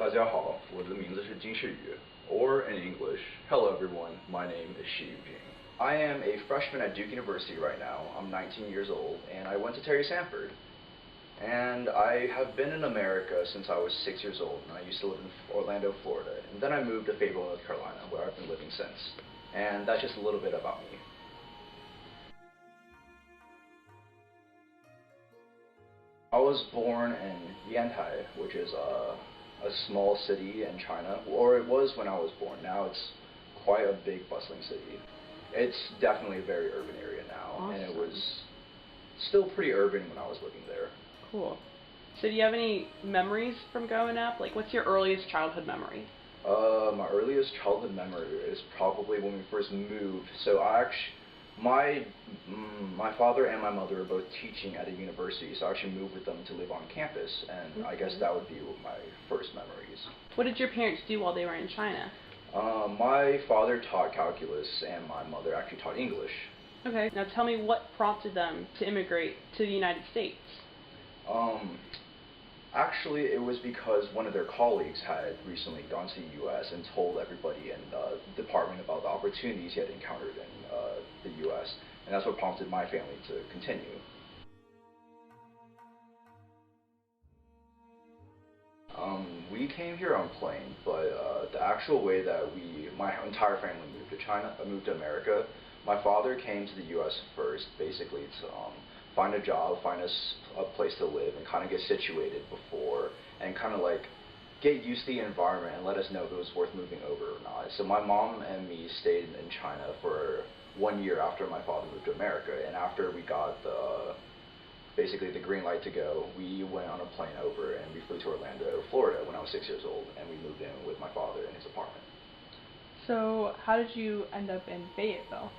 大家好，我的名字是金世宇, or in English, hello everyone, my name is Shiyu. I am a freshman at Duke University right now. I'm 19 years old, and I went to Terry Sanford. And I have been in America since I was 6 years old, and I used to live in Orlando, Florida. And then I moved to Fayetteville, North Carolina, where I've been living since. And that's just a little bit about me. I was born in Yantai, which is a small city in China, or it was when I was born. Now it's quite a big, bustling city. It's definitely a very urban area now, awesome. And it was still pretty urban when I was living there. Cool. So do you have any memories from growing up? Like, what's your earliest childhood memory? My earliest childhood memory is probably when we first moved. So my father and my mother are both teaching at a university, so I actually moved with them to live on campus, and I guess that would be my first memories. What did your parents do while they were in China? My father taught calculus, and my mother actually taught English. Okay, now tell me what prompted them to immigrate to the United States? Actually, it was because one of their colleagues had recently gone to the U.S. and told everybody in the department about the opportunities he had encountered in the U.S., and that's what prompted my family to continue. We came here on plane, but the actual way that my entire family moved to America, my father came to the U.S. first, basically to find a job, find a place to live, and kind of get situated before, and kind of like get used to the environment and let us know if it was worth moving over or not. So my mom and me stayed in China for 1 year after my father moved to America, and after we got basically the green light to go, we went on a plane over and we flew to Orlando, Florida when I was 6 years old, and we moved in with my father in his apartment. So how did you end up in Fayetteville?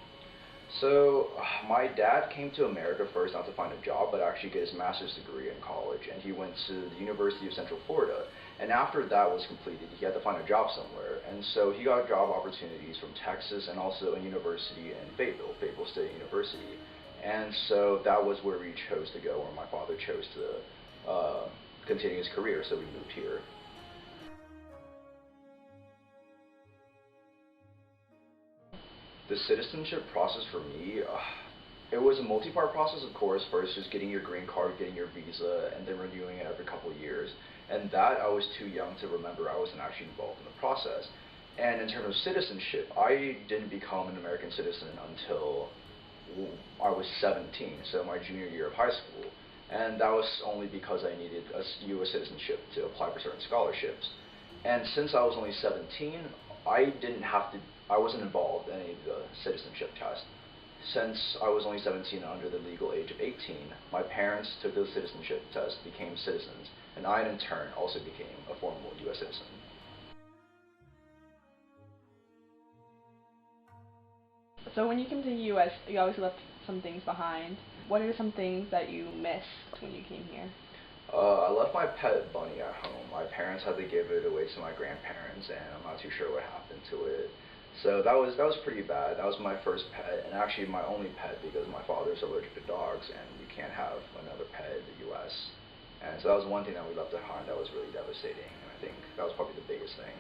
So my dad came to America first not to find a job, but actually get his master's degree in college, and he went to the University of Central Florida. And after that was completed, he had to find a job somewhere, and so he got job opportunities from Texas and also a university in Fayetteville State University. And so that was where we chose to go, where my father chose to continue his career, so we moved here. The citizenship process for me, it was a multi-part process, of course. First, just getting your green card, getting your visa, and then renewing it every couple of years. And that I was too young to remember. I wasn't actually involved in the process. And in terms of citizenship, I didn't become an American citizen until I was 17, so my junior year of high school. And that was only because I needed a U.S. citizenship to apply for certain scholarships. And since I was only 17, I wasn't involved in any of the citizenship tests. Since I was only 17 and under the legal age of 18, my parents took the citizenship test, became citizens, and I in turn also became a formal U.S. citizen. So when you came to the U.S., you obviously left some things behind. What are some things that you missed when you came here? I left my pet bunny at home. My parents had to give it away to my grandparents, and I'm not too sure what happened to it. So that was pretty bad. That was my first pet, and actually my only pet, because my father's allergic to dogs, and you can't have another pet in the U.S. And so that was one thing that we left behind that was really devastating, and I think that was probably the biggest thing.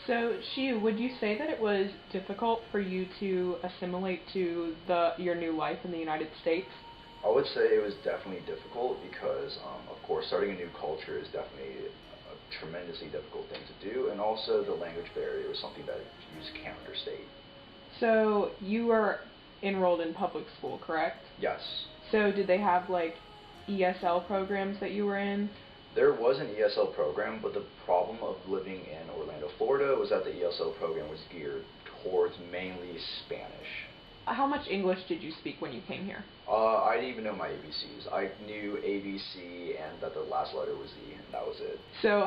So, Shiyu, would you say that it was difficult for you to assimilate to your new life in the United States? I would say it was definitely difficult because, of course, starting a new culture is definitely a tremendously difficult thing to do, and also the language barrier is something that you just can't understate. So, you were enrolled in public school, correct? Yes. So, did they have, like, ESL programs that you were in? There was an ESL program, but the problem of living in Orlando, Florida was that the ESL program was geared towards mainly Spanish. How much English did you speak when you came here? I didn't even know my ABCs. I knew ABC and that the last letter was E, and that was it. So,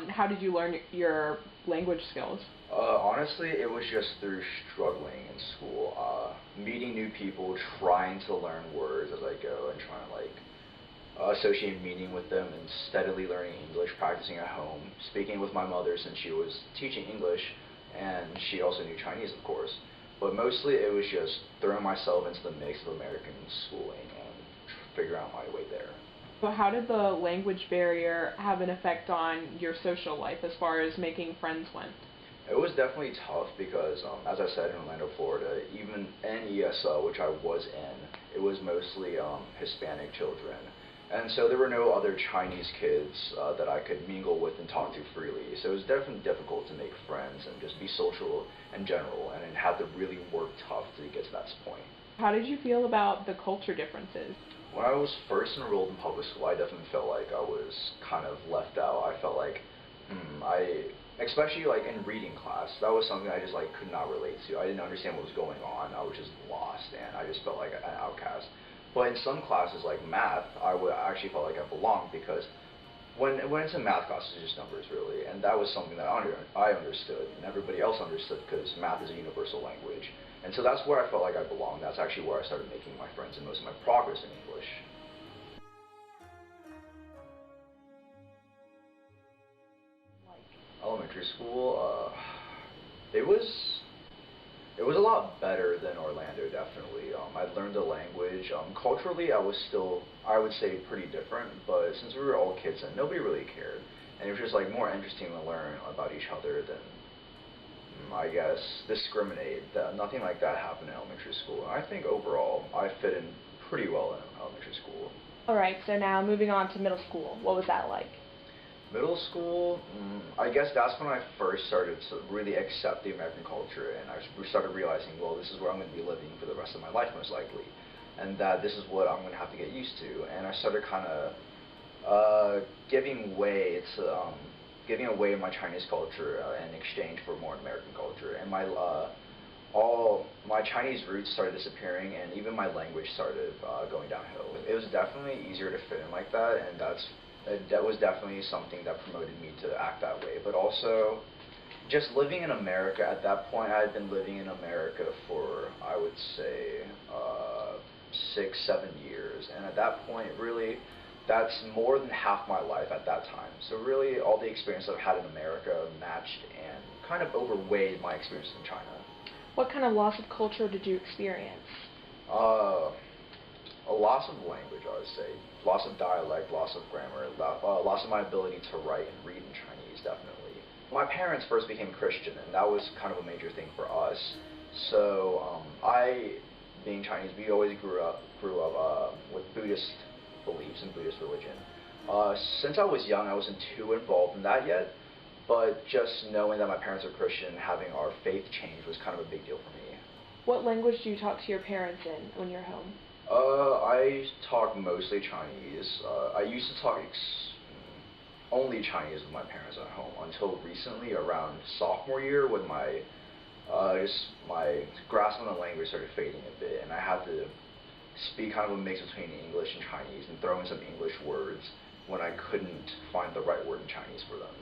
how did you learn your language skills? Honestly, it was just through struggling in school, meeting new people, trying to learn words as I go, and trying to associate meaning with them, and steadily learning English, practicing at home, speaking with my mother since she was teaching English, and she also knew Chinese, of course. But mostly it was just throwing myself into the mix of American schooling and figuring out my way there. So how did the language barrier have an effect on your social life as far as making friends went? It was definitely tough because, as I said, in Orlando, Florida, even in ESL, which I was in, it was mostly Hispanic children. And so there were no other Chinese kids that I could mingle with and talk to freely. So it was definitely difficult to make friends and just be social in general, and had to really work tough to get to that point. How did you feel about the culture differences? When I was first enrolled in public school, I definitely felt like I was kind of left out. I felt like, especially like in reading class, that was something I just like could not relate to. I didn't understand what was going on. I was just lost, and I just felt like an outcast. But in some classes like math, I would actually felt like I belonged because when it's in math class, it's just numbers really, and that was something that I understood and everybody else understood because math is a universal language. And so that's where I felt like I belonged. That's actually where I started making my friends and most of my progress in English. Elementary school, it was it was a lot better than Orlando, definitely. I learned the language. Culturally, I was still, I would say, pretty different, but since we were all kids and nobody really cared, and it was just like more interesting to learn about each other than, I guess, discriminate. Nothing like that happened in elementary school. And I think overall, I fit in pretty well in elementary school. Alright, so now moving on to middle school. What was that like? Middle school, I guess that's when I first started to really accept the American culture, and I started realizing, well, this is where I'm going to be living for the rest of my life, most likely, and that this is what I'm going to have to get used to. And I started kind of giving way to giving away my Chinese culture in exchange for more American culture, and all my Chinese roots started disappearing, and even my language started going downhill. It was definitely easier to fit in like that, and that was definitely something that promoted me to act that way. But also, just living in America, at that point I had been living in America for, I would say, 6, 7 years. And at that point, really, that's more than half my life at that time. So really, all the experience I've had in America matched and kind of overweighed my experience in China. What kind of loss of culture did you experience? A loss of language, I would say. Loss of dialect, loss of grammar, loss of my ability to write and read in Chinese, definitely. My parents first became Christian, and that was kind of a major thing for us. So being Chinese, we always grew up with Buddhist beliefs and Buddhist religion. Since I was young, I wasn't too involved in that yet, but just knowing that my parents are Christian, having our faith change was kind of a big deal for me. What language do you talk to your parents in when you're home? I talk mostly Chinese. I used to talk only Chinese with my parents at home until recently, around sophomore year, when my grasp on the language started fading a bit, and I had to speak kind of a mix between English and Chinese and throw in some English words when I couldn't find the right word in Chinese for them.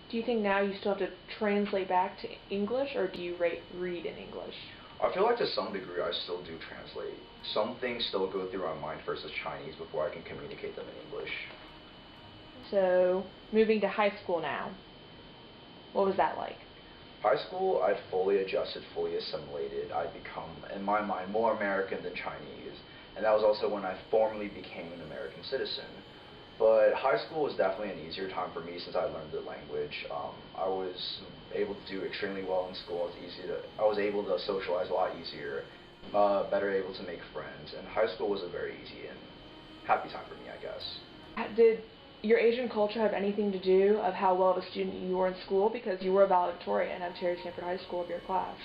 Do you think now you still have to translate back to English, or do you read in English? I feel like to some degree I still do translate. Some things still go through my mind first as Chinese before I can communicate them in English. So, moving to high school now. What was that like? High school, I'd fully adjusted, fully assimilated. I'd become, in my mind, more American than Chinese. And that was also when I formally became an American citizen. But high school was definitely an easier time for me since I learned the language. I was able to do extremely well in school. I was able to socialize a lot easier, better able to make friends. And high school was a very easy and happy time for me, I guess. Did your Asian culture have anything to do of how well of a student you were in school? Because you were a valedictorian of Terry Stanford High School of your class.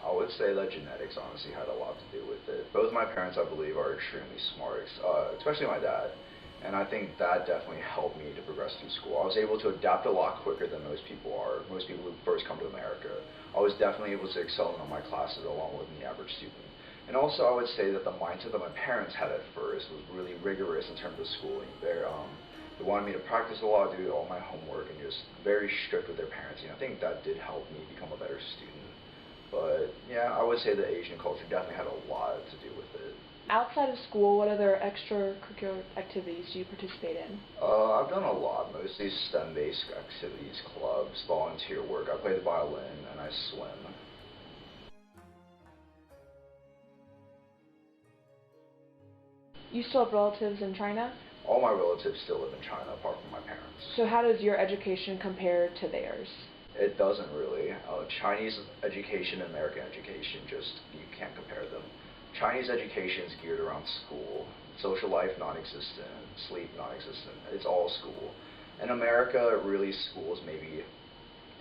I would say that genetics honestly had a lot to do with it. Both my parents, I believe, are extremely smart, especially my dad. And I think that definitely helped me to progress through school. I was able to adapt a lot quicker than most people are, most people who first come to America. I was definitely able to excel in all my classes along with the average student. And also I would say that the mindset that my parents had at first was really rigorous in terms of schooling. They wanted me to practice a lot, do all my homework, and just very strict with their parenting. I think that did help me become a better student. But yeah, I would say the Asian culture definitely had a lot to do with it. Outside of school, what other extracurricular activities do you participate in? I've done a lot, mostly STEM-based activities, clubs, volunteer work. I play the violin and I swim. You still have relatives in China? All my relatives still live in China apart from my parents. So how does your education compare to theirs? It doesn't really. Chinese education and American education, you can't compare them. Chinese education is geared around school. Social life, non-existent. Sleep, non-existent. It's all school. In America, really, school is maybe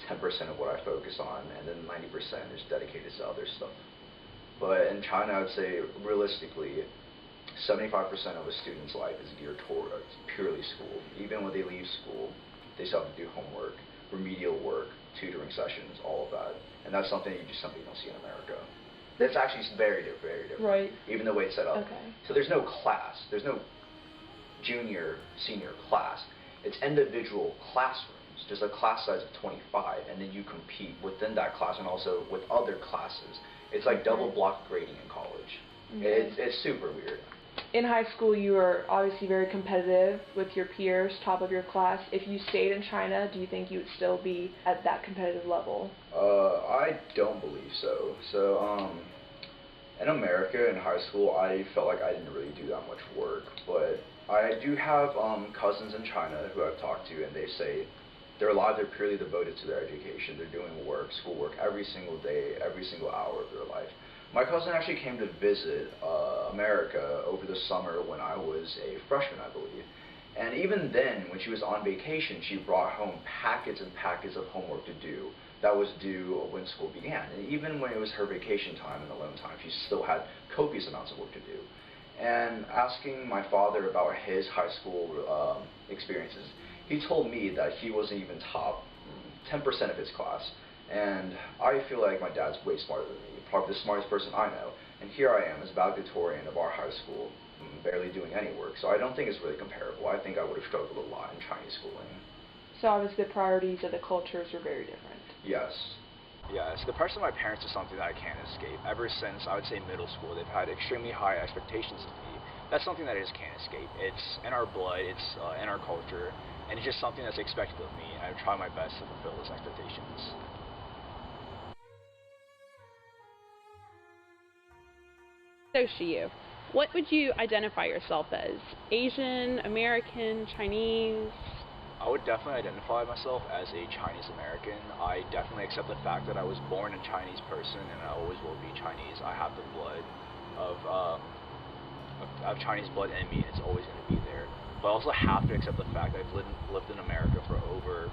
10% of what I focus on, and then 90% is dedicated to other stuff. But in China, I would say, realistically, 75% of a student's life is geared towards purely school. Even when they leave school, they still have to do homework, remedial work, tutoring sessions, all of that. And that's something you just simply don't see in America. It's actually very different, very different. Right. Even the way it's set up. Okay. So there's no class. There's no junior, senior class. It's individual classrooms, just a class size of 25, and then you compete within that class and also with other classes. It's like double block grading in college. Okay. It's super weird. In high school, you were obviously very competitive with your peers, top of your class. If you stayed in China, do you think you would still be at that competitive level? I don't believe so. So, in America, in high school, I felt like I didn't really do that much work, but I do have cousins in China who I've talked to, and they say they're purely devoted to their education. They're doing schoolwork every single day, every single hour of their life. My cousin actually came to visit America over the summer when I was a freshman, I believe. And even then, when she was on vacation, she brought home packets and packets of homework to do that was due when school began. And even when it was her vacation time and alone time, she still had copious amounts of work to do. And asking my father about his high school experiences, he told me that he wasn't even top 10% of his class. And I feel like my dad's way smarter than me, probably the smartest person I know. And here I am as valedictorian of our high school, barely doing any work. So I don't think it's really comparable. I think I would have struggled a lot in Chinese schooling. So obviously the priorities of the cultures were very different. Yes. Yes, the pressure of my parents is something that I can't escape. Ever since, I would say, middle school, they've had extremely high expectations of me. That's something that I just can't escape. It's in our blood, it's in our culture, and it's just something that's expected of me, and I try my best to fulfill those expectations. So Shiyu, what would you identify yourself as? Asian, American, Chinese? I would definitely identify myself as a Chinese American. I definitely accept the fact that I was born a Chinese person and I always will be Chinese. I have the blood of Chinese blood in me, and it's always going to be there. But I also have to accept the fact that I've lived in America for over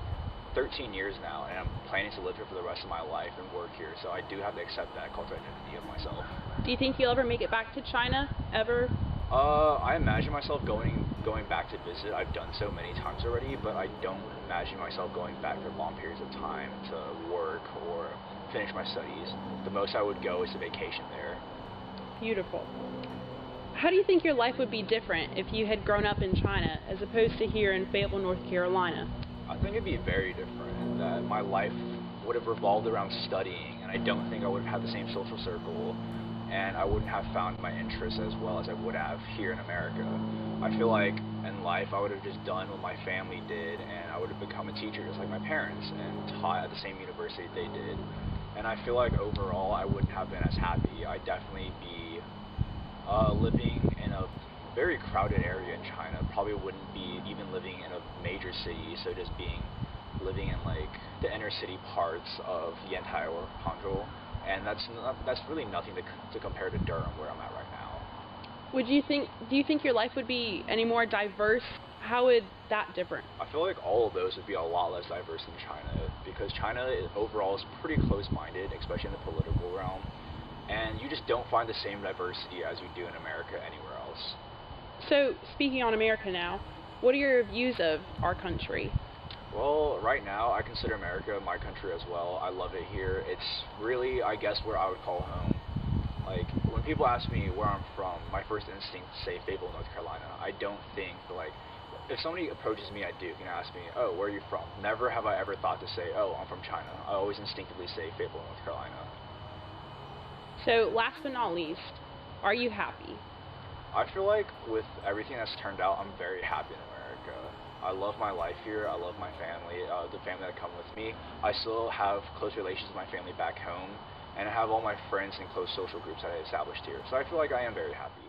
13 years now, and I'm planning to live here for the rest of my life and work here. So I do have to accept that cultural identity of myself. Do you think you'll ever make it back to China? Ever? I imagine myself going back to visit. I've done so many times already, but I don't imagine myself going back for long periods of time to work or finish my studies. The most I would go is to vacation there. Beautiful. How do you think your life would be different if you had grown up in China as opposed to here in Fayetteville, North Carolina? I think it'd be very different, that my life would have revolved around studying, and I don't think I would have had the same social circle, and I wouldn't have found my interests as well as I would have here in America. I feel like in life I would have just done what my family did, and I would have become a teacher just like my parents and taught at the same university they did. And I feel like overall I wouldn't have been as happy. I'd definitely be living in a very crowded area in China. Probably wouldn't be even living in a major city, so just living in like the inner city parts of Yantai or Hangzhou. And that's really nothing to compare to Durham, where I'm at right now. Do you think your life would be any more diverse? How would that differ? I feel like all of those would be a lot less diverse than China, because China overall is pretty close-minded, especially in the political realm, and you just don't find the same diversity as you do in America anywhere else. So, speaking on America now, what are your views of our country? Well, right now, I consider America my country as well. I love it here. It's really, I guess, where I would call home. Like, when people ask me where I'm from, my first instinct is to say Fayetteville, North Carolina. I don't think, like, if somebody approaches me at Duke and asks me, oh, where are you from? Never have I ever thought to say, oh, I'm from China. I always instinctively say Fayetteville, North Carolina. So, last but not least, are you happy? I feel like with everything that's turned out, I'm very happy in America. I love my life here. I love my family, the family that come with me. I still have close relations with my family back home, and I have all my friends and close social groups that I established here. So I feel like I am very happy.